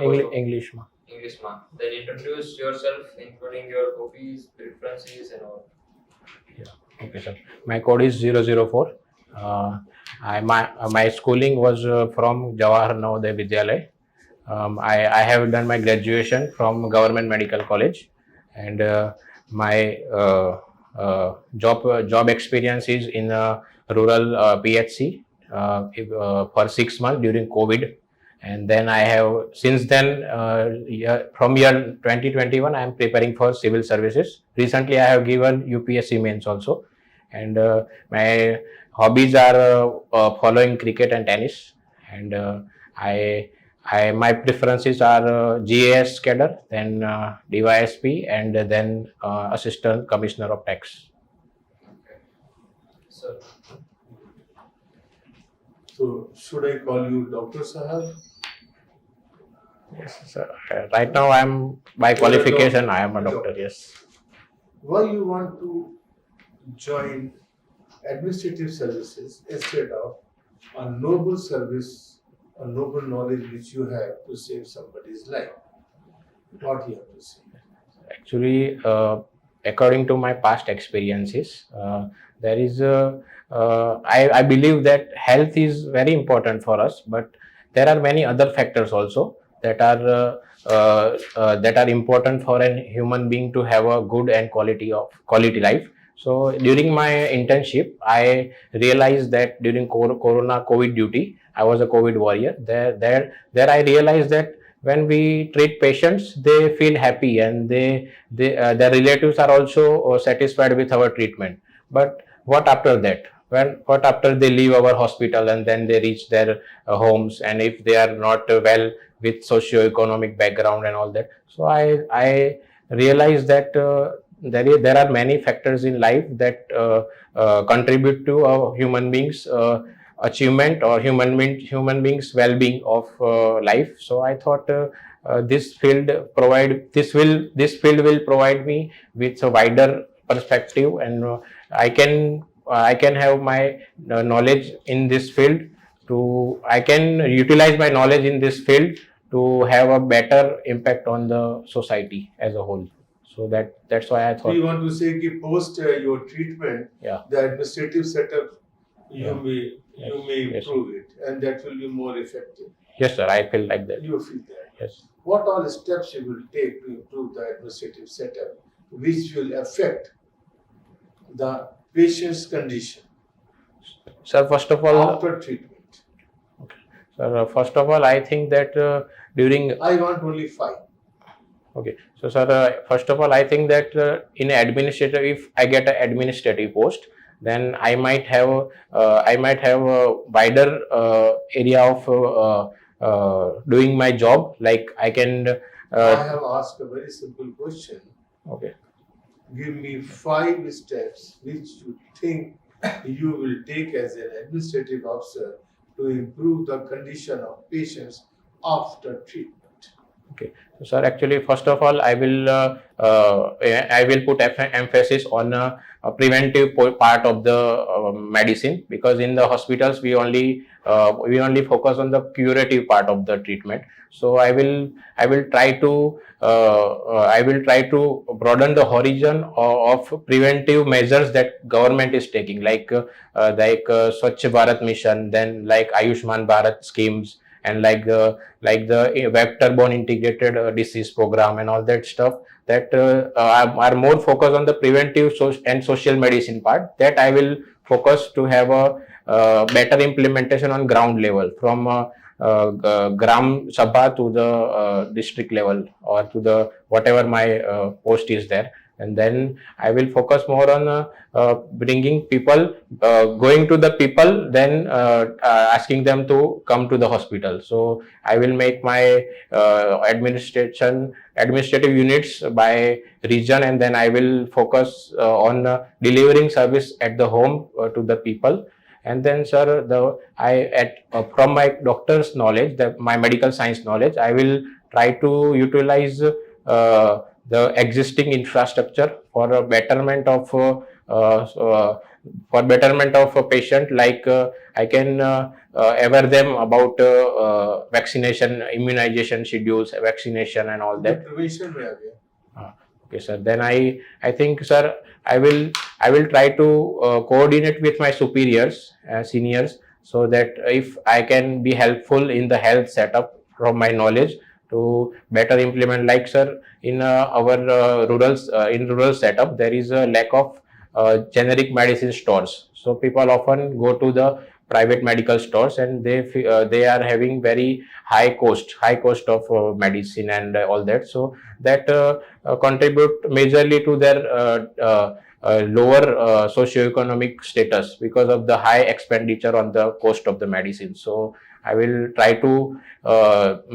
English ma. English ma. Then introduce yourself, including your hobbies, preferences, and all. Yeah. Okay, sir. My code is 004. My schooling was from Jawahar Navodaya Vidyalay. I have done my graduation from Government Medical College, and my job experience is in a rural PHC for 6 months during COVID. And then I have since then from year 2021 I am preparing for civil services. Recently I have given UPSC mains also, and my hobbies are following cricket and tennis, and my preferences are GAS cadre, then DYSP, and then Assistant Commissioner of Tax. Okay. So should I call you Dr. Sahab? Yes, sir. Right now I am by qualification I am a doctor. Yes. Why you want to join administrative services instead of a noble service, a noble knowledge which you have to save somebody's life? What you have to say? Actually, according to my past experiences, there is I believe that health is very important for us, but there are many other factors also that are important for a human being to have a good and quality life. So during my internship, I realized that during COVID duty, I was a COVID warrior. There I realized that when we treat patients, they feel happy, and their relatives are also satisfied with our treatment. But what after that? What after they leave our hospital and then they reach their homes, and if they are not well with socio-economic background and all that? So I realized that there are many factors in life that contribute to a human being's achievement or human beings well-being of life. So I thought this field will provide me with a wider perspective, and I can have my knowledge in this field I can utilize my knowledge in this field to have a better impact on the society as a whole. So that's why I thought. So you want to say that post your treatment, Yeah. the administrative setup, you Yeah. may Yes. improve it, and that will be more effective. Yes, sir. I feel like that. You feel that. Yes. What all steps you will take to improve the administrative setup, which will affect the patient's condition Sir, first of all, after treatment? sir, first of all, I think that during. I want only 5. Okay. So, sir, first of all, I think that in administrative, if I get an administrative post, then I might have a wider area of doing my job. Like I can. I have asked a very simple question. Okay. Give me 5 steps which you think you will take as an administrative officer to improve the condition of patients after treatment. Okay. So, sir, actually, first of all, I will put emphasis on a preventive part of the medicine, because in the hospitals we only focus on the curative part of the treatment. So I will try to broaden the horizon of preventive measures that government is taking, like Swachh Bharat Mission, then like Ayushman Bharat schemes, and like the vector-borne integrated disease program and all that stuff that are more focused on the preventive and social medicine part, that I will focus to have a better implementation on ground level, from Gram Sabha to the district level, or to the whatever my post is there. And then I will focus more on bringing people, going to the people, then asking them to come to the hospital. So I will make my administrative units by region, and then I will focus on delivering service at the home to the people. And then, sir, from my doctor's knowledge, my medical science knowledge, I will try to utilize the existing infrastructure for a betterment of for betterment of a patient, like I can aware them about vaccination, immunization schedules, vaccination and all that. Prevention में आ गया. Okay, sir. Then I think, sir, I will try to coordinate with my superiors, seniors, so that if I can be helpful in the health setup from my knowledge to better implement. Like, sir, in our rural setup, there is a lack of generic medicine stores. So people often go to the private medical stores, and they are having very high cost of medicine and all that. So that contribute majorly to their lower socioeconomic status because of the high expenditure on the cost of the medicine. So I will try to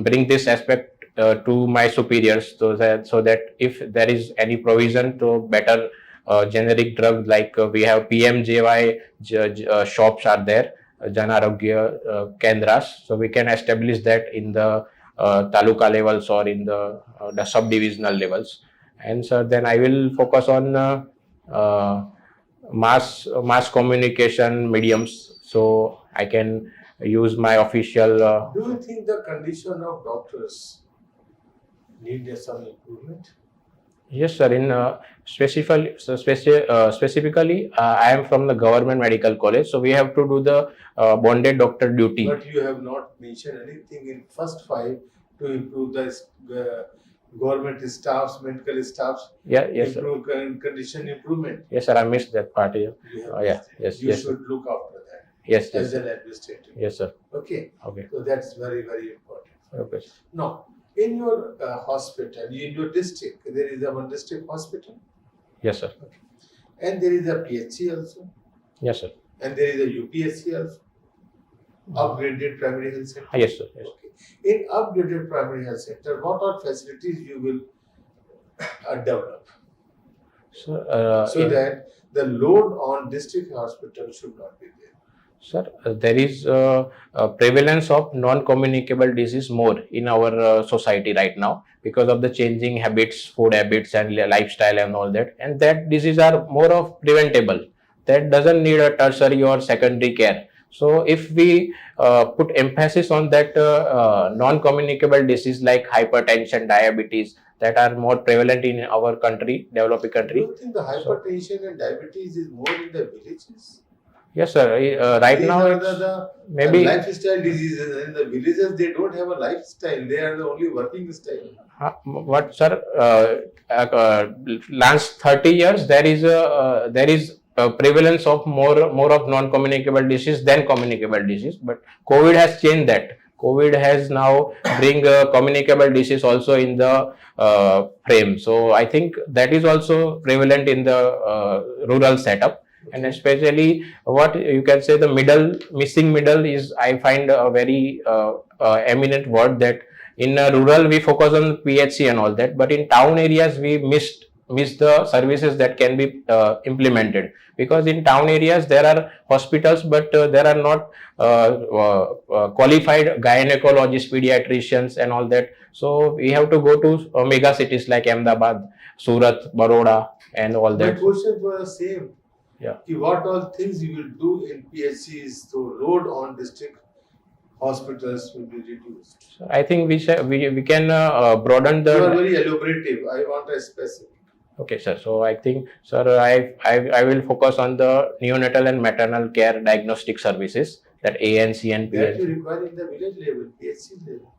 bring this aspect to my superiors, so that if there is any provision to better generic drug, like we have PMJY shops are there, Jan Arogya Kendras, so we can establish that in the taluka levels or in the sub-divisional levels. And so then I will focus on mass communication mediums, so I can use my official. Do you think the condition of doctors need some improvement? Yes, sir. In specifically, I am from the government medical college, so we have to do the bonded doctor duty. But you have not mentioned anything in first 5 to improve the government staffs, medical staffs. Yeah, yes, sir. Improve condition improvement. Yes, sir. I missed that part here. Yeah, yes, You yes, should look after that. Yes, As yes, an administrator. yes, sir. Okay. Okay. So that's very, very important. Okay. Now, in your hospital, in your district, there is a one district hospital, Yes, sir. and there is a PHC also, Yes, sir. and there is a UPSC also, upgraded primary health center. Yes, sir. Yes. Okay. In upgraded primary health center, what are facilities you will develop So, so that the load on district hospital should not be there? sir, there is prevalence of non-communicable disease more in our society right now because of the changing habits, food habits and lifestyle and all that. And that disease are more of preventable. That doesn't need a tertiary or secondary care. So if we put emphasis on that non-communicable disease like hypertension, diabetes, that are more prevalent in our country, developing Do country. you think the hypertension and diabetes is more in the villages? Yes, sir. Right These now, are it's the maybe lifestyle diseases. In the villages, they don't have a lifestyle. They are the only working style. what, sir? Last 30 years, there is a prevalence of more of non-communicable disease than communicable disease. But COVID has changed that. COVID has now bring communicable disease also in the frame. So I think that is also prevalent in the rural setup. And especially what you can say, the missing middle is, I find a very eminent word, that in rural we focus on PHC and all that, but in town areas we miss the services that can be implemented, because in town areas there are hospitals, but there are not qualified gynecologists, pediatricians and all that. So we have to go to mega cities like Ahmedabad, Surat, Baroda and all My that. question was the same. Yeah. What all things you will do in PHCs to load on district hospitals will be reduced? I think we can broaden You are the. very elaborative. I want a specific. Okay, sir. So I think, sir, I will focus on the neonatal and maternal care diagnostic services, that ANC and That you PHC. require in the village level, PHC level.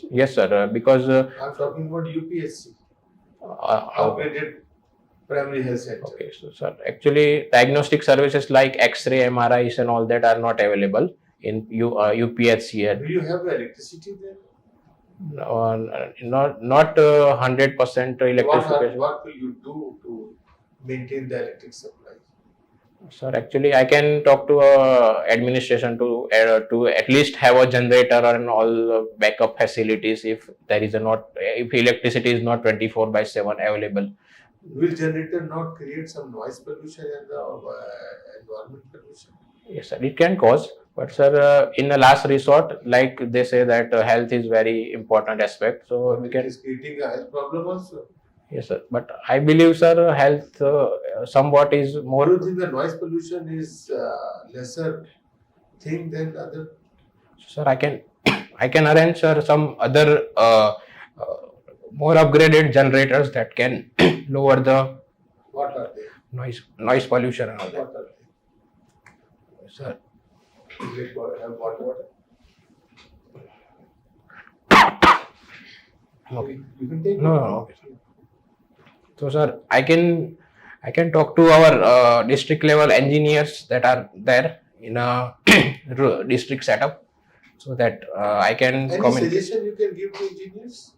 Yes, sir. Because I'm talking about UPSC, upgraded primary health center. okay, so sir, actually diagnostic services like X-ray, MRIs and all that are not available in UPHC. Do you have electricity there? Not 100% electrification. What will you do to maintain the electric supply? Sir, actually, I can talk to administration to at least have a generator and all backup facilities if there is if electricity is not 24/7 available. Will generator not create some noise pollution and the environment pollution? Yes, sir, it can cause, but sir, in the last resort, like they say that health is very important aspect, so we It can. is creating a health problem also. Yes, sir. But I believe, sir, health somewhat is Do you more. think the noise pollution is lesser thing than other? Sir, I can arrange, sir, some other more upgraded generators that can lower the What are they? noise pollution and all that. What are they? Sir, Like what, have hot water? okay. You can take No, it. no, okay, sir. So, sir, I can talk to our district level engineers that are there in a district setup, so that I can Any communicate. suggestion you can give to engineers?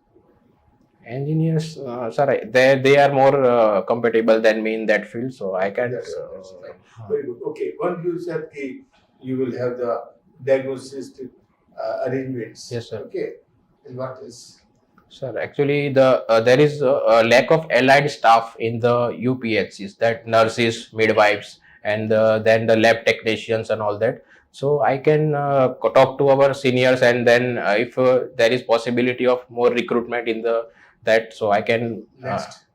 Engineers, sir, they are more compatible than me in that field, so I can. That's fine. Very good. Okay, one you said ki you will have the diagnosis arrangements. Yes, sir. Okay, and what is? Sir, actually, there is a lack of allied staff in the UPHCs, that nurses, midwives, and then the lab technicians and all that. So I can talk to our seniors, and then if there is possibility of more recruitment in the that, so I can. Next.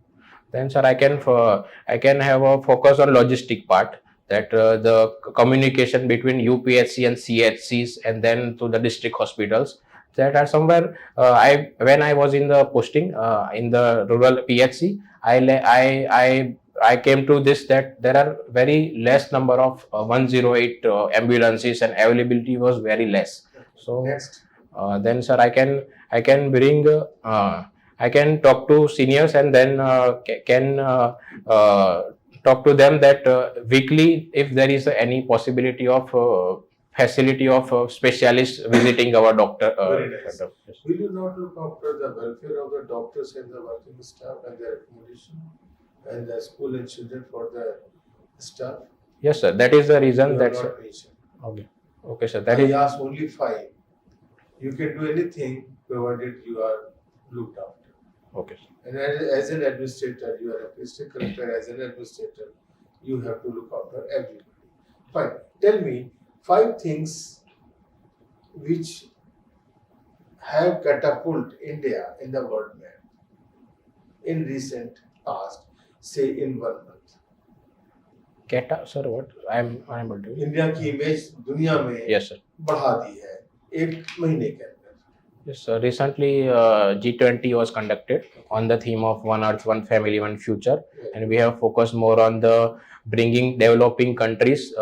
Then, sir, I can have a focus on logistic part, that the communication between UPSC and CHCs, and then to the district hospitals, that are somewhere. When I was in the posting in the rural PHC, I came to this, that there are very less number of 108 ambulances, and availability was very less. So Next. then, sir, I can bring I can talk to seniors, and then can talk to them that weekly, if there is any possibility of facility of specialists visiting our doctor. Very nice. Yes. Will you not look after the welfare of the doctors and the working staff and their accommodation and the school and children for the staff? Yes, sir. That is the reason. You That's have not mentioned. okay. Okay, sir. That I is asked only 5. You can do anything provided you are looked after. okay. Sir. And as an administrator, you are a district collector. As an administrator, you have to look after everybody. Fine. Tell me 5 things which have catapulted India in the world map in recent past, say in 1 month. Sir, what I'm unable to. India की image दुनिया में Yes, sir. बढ़ा दी है 1 महीने के अंदर. Yes, sir. Recently, G20 was conducted on the theme of One Earth, One Family, One Future, and we have focused more on the bringing developing countries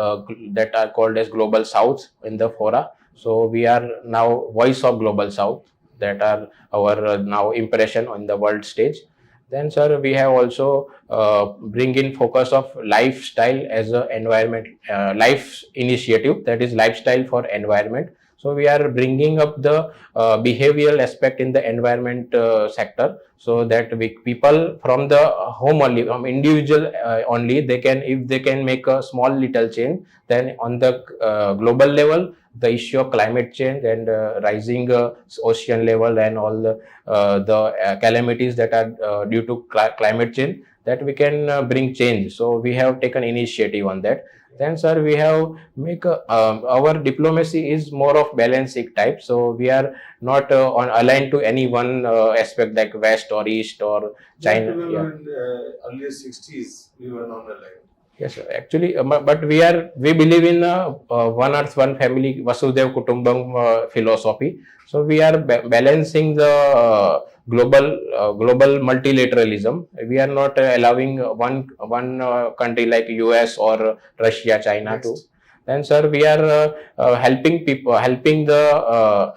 that are called as Global South in the fora. So we are now voice of Global South, that are our now impression on the world stage. Then, sir, we have also bring in focus of lifestyle as a environment life initiative, that is lifestyle for environment. So we are bringing up the behavioral aspect in the environment sector, so that people from the home only, from individual only, they can, if they can make a small little change, then on the global level, the issue of climate change and rising ocean level and all the calamities that are due to climate change, that we can bring change. So we have taken initiative on that. Then, sir, we have make our diplomacy is more of balancing type. So we are not aligned to any one aspect, like West or East or China. We Yeah. were in early 60s, we were not aligned. Yes, sir. Actually, but we believe in one earth, one family, Vasudev Kutumbam philosophy. So we are balancing the global multilateralism. We are not allowing one country like US or Russia, China Next. to. Then, sir, we are helping people, helping the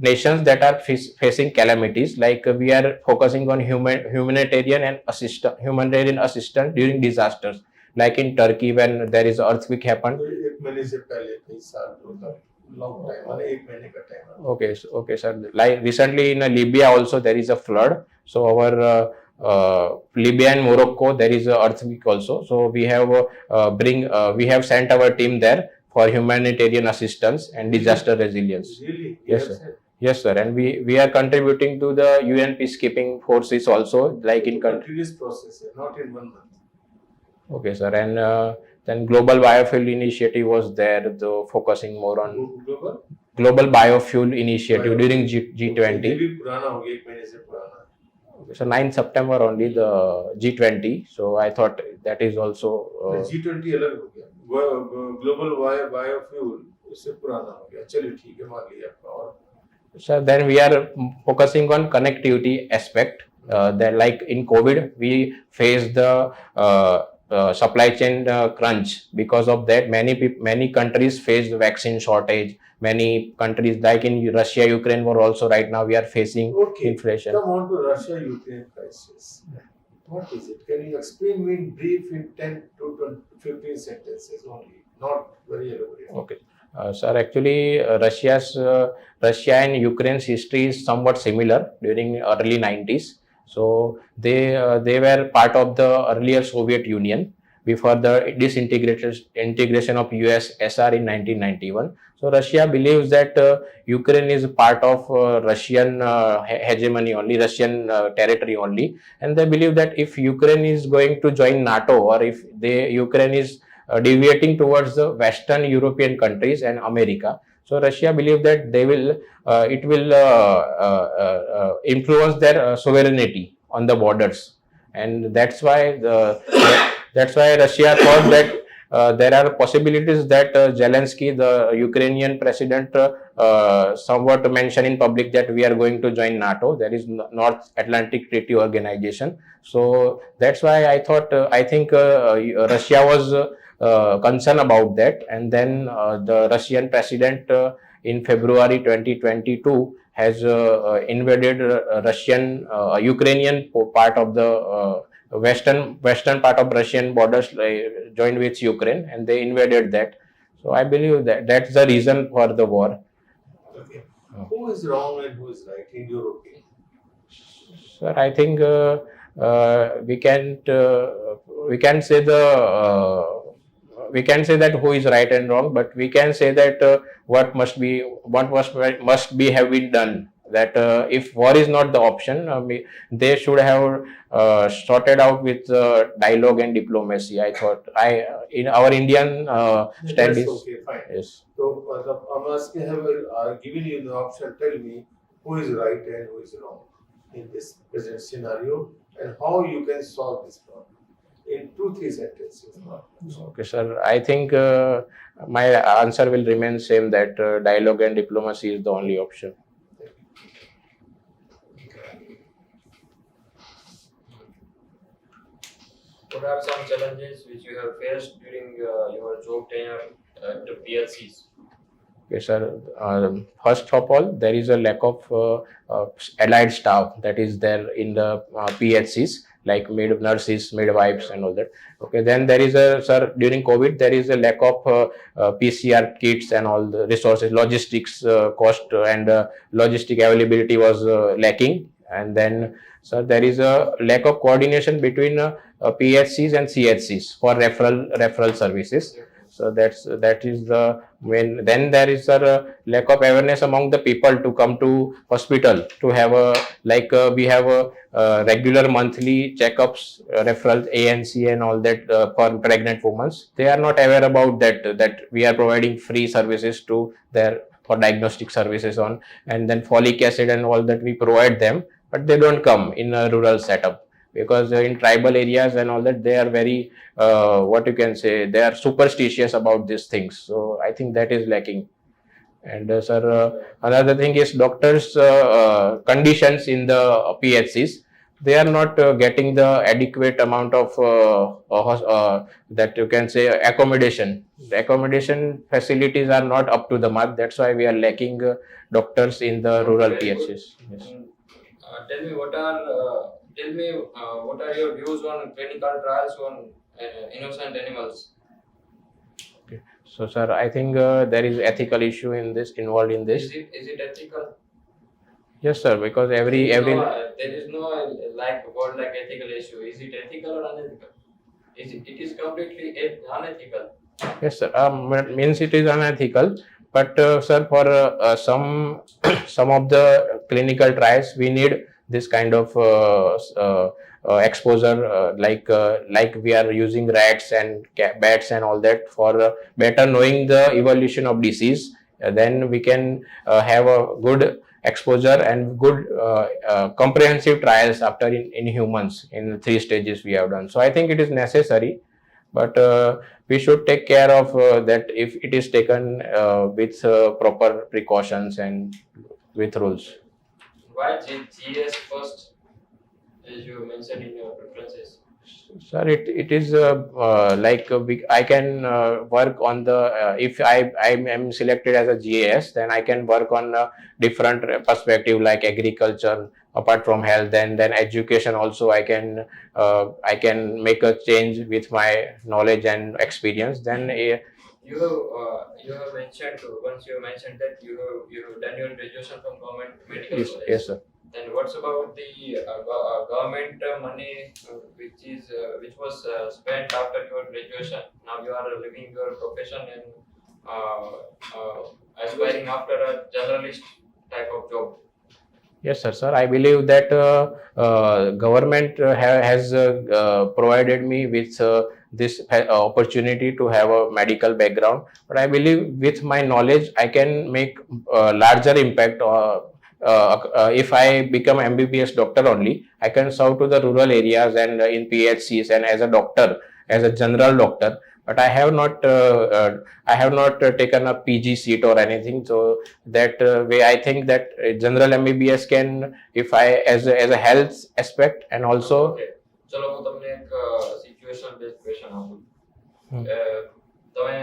nations that are facing calamities. Like we are focusing on humanitarian assistance during disasters. Like in Turkey, when there is earthquake happened. 1 महीने से पहले कई साल होता long time, माने 1 महीने का time. Okay, sir. Like recently in Libya also there is a flood. So our Libya and Morocco there is a earthquake also. So we have we have sent our team there for humanitarian assistance and disaster resilience. Really? Yes, sir. Yes, sir. And we are contributing to the UN peacekeeping forces also, like in country. Continuous process, not in 1 month. Okay, sir. And then global biofuel initiative was there, though focusing more on global biofuel initiative during G20. ये भी पुराना हो गया 1 महीने से पुराना. So 9 September only the G20. So I thought that is also. G20 अलग हो गया, ग्लोबल बायोफ्यूल उससे पुराना हो गया, चलिए ठीक है, मान लिया आपका। और So then we are focusing on connectivity aspect. That like in COVID, we faced the supply chain crunch. Because of that, many countries faced vaccine shortage. Many countries like in Russia, Ukraine were also right now we are facing inflation. Come on to Russia-Ukraine crisis. What is it? Can you explain me in brief in 10 to 15 sentences only, not very elaborate? Okay. Sir, actually, Russia and Ukraine's history is somewhat similar during early 90s. So they were part of the earlier Soviet Union before the integration of USSR in 1991. So Russia believes that Ukraine is part of Russian hegemony only, Russian territory only, and they believe that if Ukraine is going to join NATO, or if Ukraine is deviating towards the Western European countries and America. So Russia believes that it will influence their sovereignty on the borders, and that's why Russia thought that there are possibilities that Zelensky, the Ukrainian president, somewhat mentioned in public that we are going to join NATO. There is North Atlantic Treaty Organization. So that's why I think Russia was concern about that, and then the Russian president in February 2022 has invaded Ukrainian part of the western part of Russian borders, joined with Ukraine, and they invaded that. So I believe that that's the reason for the war. Okay. Who is wrong and who is right in your opinion? Sir, I think we can say we can say that who is right and wrong, but we can say that what must be have been done. That if war is not the option, they should have sorted out with dialogue and diplomacy. I thought in our Indian studies. Okay, fine. Yes. So I'm asking, have given you the option. Tell me who is right and who is wrong in this present scenario, and how you can solve this problem in 2-3 sentences. Okay, sir. I think my answer will remain same, that dialogue and diplomacy is the only option. What are some challenges which you have faced during your job tenure at the PLCs? Okay, sir. First of all, there is a lack of allied staff that is there in the PHCs, like nurses, midwives, and all that. Okay, then there is during COVID, there is a lack of PCR kits and all the resources, logistics cost and logistic availability was lacking. And then, sir, there is a lack of coordination between PHCs and CHCs for referral services. So that is the main. Then there is a lack of awareness among the people to come to hospital to have we have a regular monthly checkups, referrals, ANC and all that for pregnant women. They are not aware about that we are providing free services to their for diagnostic services on, and then folic acid and all that we provide them, but they don't come in a rural setup. Because in tribal areas and all that, they are very, what you can say, they are superstitious about these things. So I think that is lacking. And sir, another thing is doctors' conditions in the PHCs. They are not getting the adequate amount of that you can say accommodation. The accommodation facilities are not up to the mark. That's why we are lacking doctors in the rural PHCs. Yes. Tell me what are your views on clinical trials on innocent animals? Okay. So, sir, I think there is ethical issue involved in this. Is it ethical? Yes, sir. Because there is no like word like ethical issue. Is it ethical or unethical? It is completely unethical. Yes, sir. Means it is unethical. But sir, for some of the clinical trials, we need this kind of exposure, like we are using rats and bats and all that for better knowing the evolution of disease. Then we can have a good exposure and good comprehensive trials after in humans in 3 stages we have done. So I think it is necessary, but we should take care of that if it is taken with proper precautions and with rules. Why GS first, as you mentioned in your preferences? Sir, it is like I can work on the if I am selected as a GAS, then I can work on a different perspective like agriculture apart from health, and then education also I can make a change with my knowledge and experience. Then You have mentioned once you mentioned that you have done your graduation from government medical yes, college. yes sir. Then what's about the government money which was spent after your graduation? Now you are living your profession and aspiring after a journalist type of job. Yes, sir. I believe that government has provided me with this opportunity to have a medical background. But I believe with my knowledge, I can make larger impact. If I become MBBS doctor only, I can serve to the rural areas and in PHCs and as a doctor, as a general doctor. But I have not taken a PG seat or anything. So that way I think that general MBBS can, if I as a health aspect and also Okay. ચલો હું તમને એક situation based question આપું તમે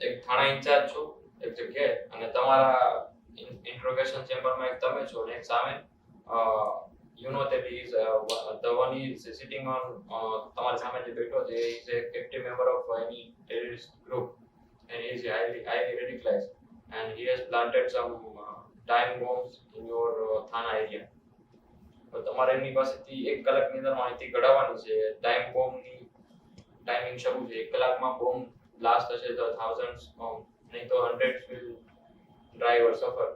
એક થાણા in charge છો એક જગ્યાએ અને તમારા ઇન્ટ્રોગેશન ચેમ્બરમાં એક તમે છો અને એક સામે you know that he is the one is sitting on તમારી સામે જે બેઠો છે he is a active member of any terrorist group and he is highly radicalized and he has planted some time bombs in your Thana area. તો તમારે એમની પાસેથી 1 કલાકની અંદર માહિતી કઢાવવાની છે. ટાઈમ બોમ્બની ટાઈમિંગ શરૂ છે 1 કલાકમાં બોમ્બ બ્લાસ્ટ થશે તો thousands નહીં તો hundreds will die or suffer.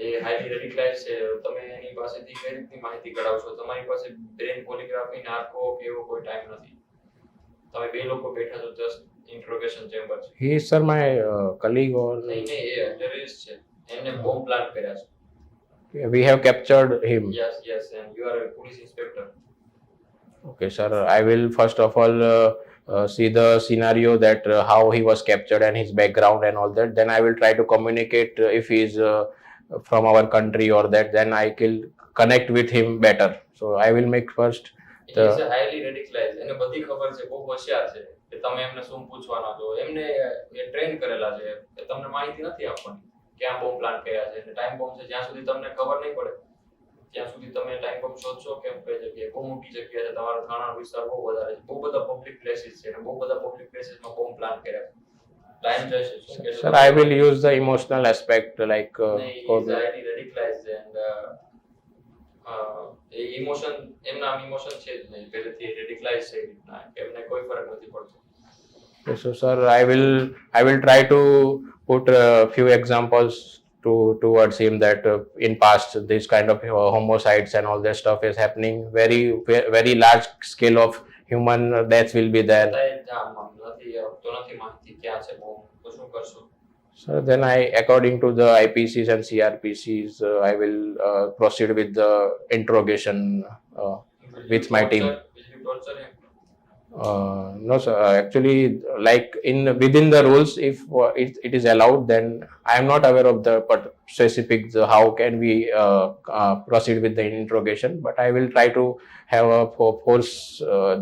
એ હાઈલી રેડિકલાઇઝ છે. તમે એની પાસેથી કઈ રીતની માહિતી કઢાવશો? તમારી પાસે બ્રેન પોલિગ્રાફી નાર્કો કે એવો કોઈ ટાઈમ નથી. તમે બે લોકો બેઠા છો, જસ્ટ ઇન્ટ્રોગેશન ચેમ્બર છે. he is sir my colleague or નહીં એ ટેરરિસ્ટ છે. એમને બોમ્બ પ્લાન્ટ કર્યા છે. we have captured him. Yes, and you are a police inspector. Okay, sir. I will first of all see the scenario that how he was captured and his background and all that. Then I will try to communicate if he is from our country or that. Then I will connect with him better. So I will make first. He is a highly radicalized. એને બધી ખબર છે, બહુ હોશિયાર છે કે તમે એમને શું પૂછવાના છો. એમને એ ટ્રેન કરેલા છે કે તમને માહિતી નથી આપવાની ક્યાં બોમ્બ પ્લાન્ટ કર્યા છે. ટાઈમ બોમ્બ છે જ્યાં સુધી તમને ખબર નહીં પડે ત્યાં સુધી તમે ટાઈમ બોમ્બ શોધશો કેમ કઈ જગ્યાએ. બહુ મોટી જગ્યા છે, તમારો થાણાનો વિસ્તાર બહુ વધારે છે, બહુ બધા પબ્લિક પ્લેસીસ છે અને બહુ બધા પબ્લિક પ્લેસીસમાં બોમ્બ પ્લાન્ટ કર્યા છે. ટાઈમ જશે શું કે Sir, I will use the emotional aspect like highly radicalized and emotion એમના ઇમોશન છે જ નહીં પહેલેથી રેડિકલાઇઝ છે રીતના એમને કોઈ ફરક નથી પડતો. Okay, so sir, I will try to put a few examples towards him that in past this kind of homicides and all that stuff is happening. Very large scale of human deaths will be there. નથી માહિતી ક્યાં છે bomb તો શું કરશો? So then according to the IPCs and CRPCs, I will proceed with the interrogation with my team. Will you torture him? No sir, actually like within the rules, if it is allowed, then I am not aware of the specifics how can we proceed with the interrogation, but I will try to have a force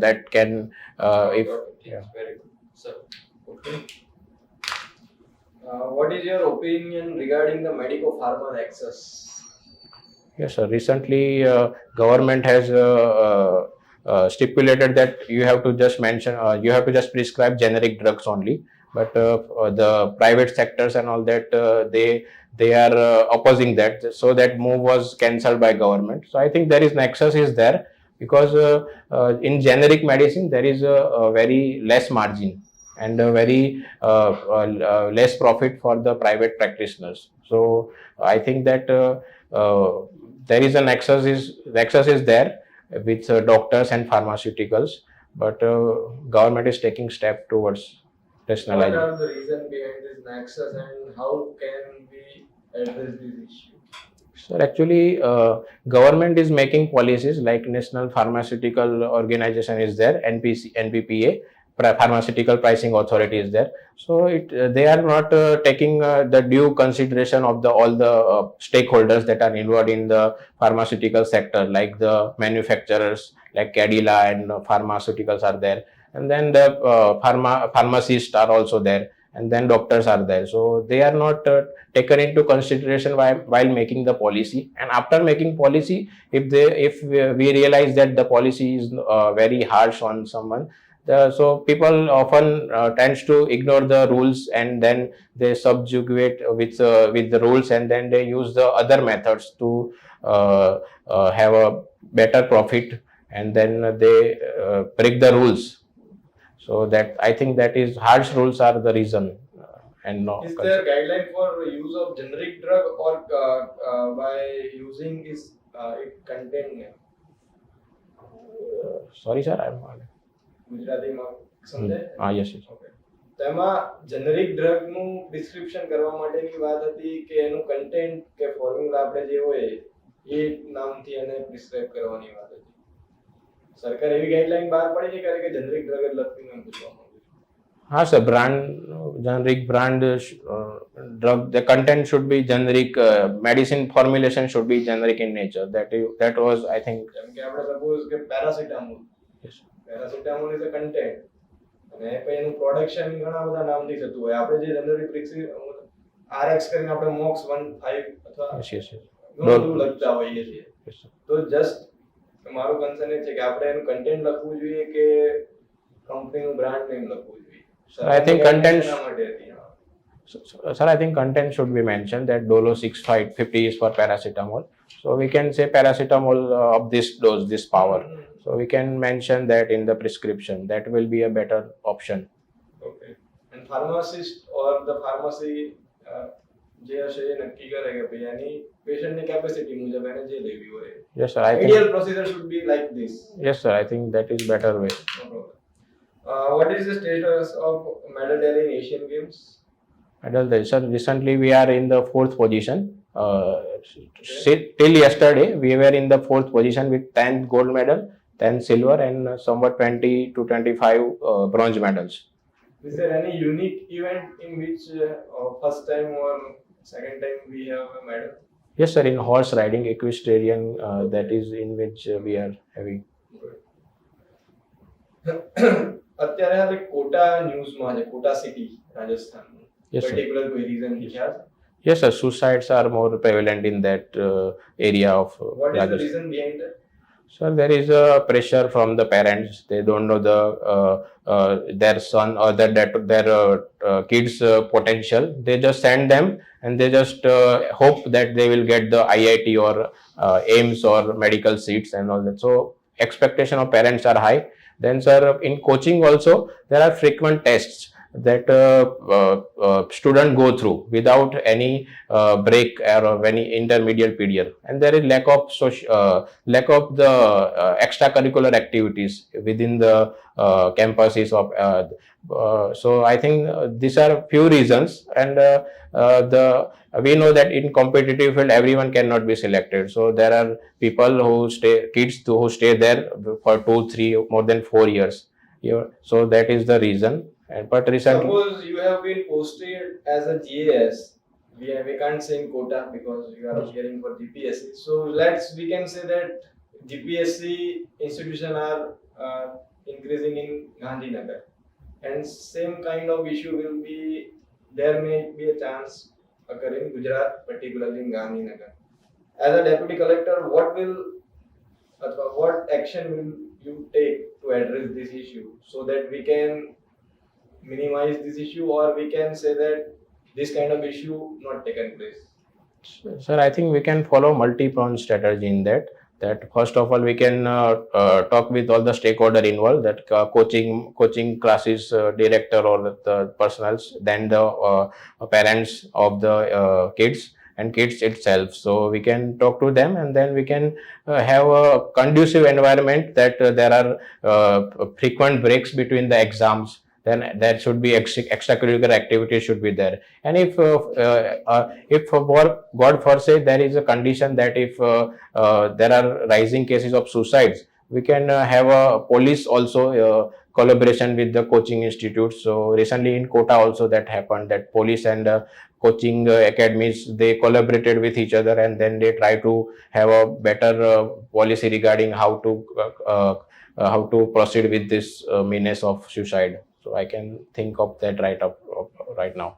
that can if yeah. Very good. So, okay. What is your opinion regarding the medico-pharma nexus? Yes sir, recently government has stipulated that you have to just mention you have to just prescribe generic drugs only, but the private sectors and all that they are opposing that, so that move was cancelled by government. So I think there is nexus is there because in generic medicine there is a very less margin and a very less profit for the private practitioners. So I think that there is a nexus is there with doctors and pharmaceuticals, but government is taking step towards rationalizing. What are the reasons behind this nexus and how can we address this issue? So actually, government is making policies like National Pharmaceutical Organization is there, NPPA, Pharmaceutical Pricing Authority is there. So they are not taking the due consideration of all the stakeholders that are involved in the pharmaceutical sector, like the manufacturers, like Cadila and pharmaceuticals are there, and then the pharmacists are also there, and then doctors are there. So they are not taken into consideration while making the policy. And after making policy, if we realize that the policy is very harsh on someone, so people often tends to ignore the rules, and then they subjugate with the rules, and then they use the other methods to have a better profit, and then they break the rules. So that I think that is harsh rules are the reason, and no. Is there guideline for use of generic drug or by using is it content? Sorry, sir, I'm not. ગુજરાતીમાં સમજાય? Yes. Okay. તેમાં generic drug નું description કરવા માટેની વાત હતી કે એનું કન્ટેન્ટ કે ફોર્મ્યુલા આપણે જે હોય એ નામથી એને પ્રિસ્ક્રાઇબ કરવાની વાત હતી. સરકાર એવી ગાઈડલાઈન બહાર પાડી છે કે જેનરિક ડ્રગ જ લખતી હું પૂછવા માંગુ છું. Sir, generic brand drug, the content should be generic, medicine formulation should be generic in nature. That was, I think. જેમ કે આપણે સપોઝ કે paracetamol. Yes. Paracetamol is a content અને પછી એનું પ્રોડક્શન ઘણા બધા નામથી થતું હોય. આપણે જે જનરિક RX કરીને આપણે મોક્સ 15 અથવા Yes. ઘણું બધું લખતા હોઈએ છીએ. Yes. તો જસ્ટ મારું કન્સર્ન એ છે કે આપણે એનું કન્ટેન્ટ લખવું જોઈએ કે કંપનીનું બ્રાન્ડ નેમ લખવું જોઈએ. I think content. શા માટે હતી? Sir, I think content should be mentioned that Dolo 650 is for paracetamol. So we can say paracetamol of this dose, this power. So we can mention that in the prescription. That will be a better option. Okay. And pharmacist or the pharmacy જે હશે એ નક્કી કરે કે ભાઈ આની પેશન્ટની capacity મુજબ એને જે લેવી હોય. Yes, sir. I think. Ideal procedure should be like this. Yes, sir. I think that is better way. No problem. What is the status of medal tally in Asian Games? Sir, recently we are in the 4th position. Till yesterday we were in the 4th position with 10 gold medal, 10 silver, and somewhat 20 to 25 bronze medals. Is there any unique event in which first time or second time we have a medal? Yes, sir. In horse riding, equestrian, that is in which we are having. અત્યારે હાલે કોટા ન્યૂઝમાં છે, Kota city રાજસ્થાનનું. Yes, sir. Particular કોઈ reason ખ્યાલ? Yes, sir. Suicides are more prevalent in that area of What is the Rajasthan. reason behind that? So there is a pressure from the parents. They don't know their son or their kids' potential. They just send them, and they just hope that they will get the IIT or AIMS or medical seats and all that. So expectation of parents are high. Then, sir, in coaching also there are frequent tests that student go through without any break or any intermediate period, and there is lack of the extracurricular activities within the campuses of so I think these are few reasons, and we know that in competitive field everyone cannot be selected. So there are people kids who stay there for 2, 3, more than 4 years. So that is the reason. But recently, Suppose you have been posted as a GAS. We can't say in quota because you are appearing for GPSC. So we can say that GPSC institution are increasing in Gandhinagar, and same kind of issue will be there. May be a chance occur in Gujarat, particularly in Gandhinagar. As a deputy collector, what action will you take to address this issue so that we can minimize this issue, or we can say that this kind of issue not taken place? sir, I think we can follow multi-pronged strategy in that. That first of all, we can talk with all the stakeholder involved, that coaching classes director or the personals, then the parents of the kids and kids itself. So we can talk to them, and then we can have a conducive environment that there are frequent breaks between the exams. then there should be extracurricular activities should be there. And if for God forbid there is a condition that if there are rising cases of suicides, we can have a police also collaboration with the coaching institutes. So recently in Kota also that happened, that police and coaching academies, they collaborated with each other, and then they try to have a better policy regarding how to proceed with this menace of suicide. So I can think of that right now.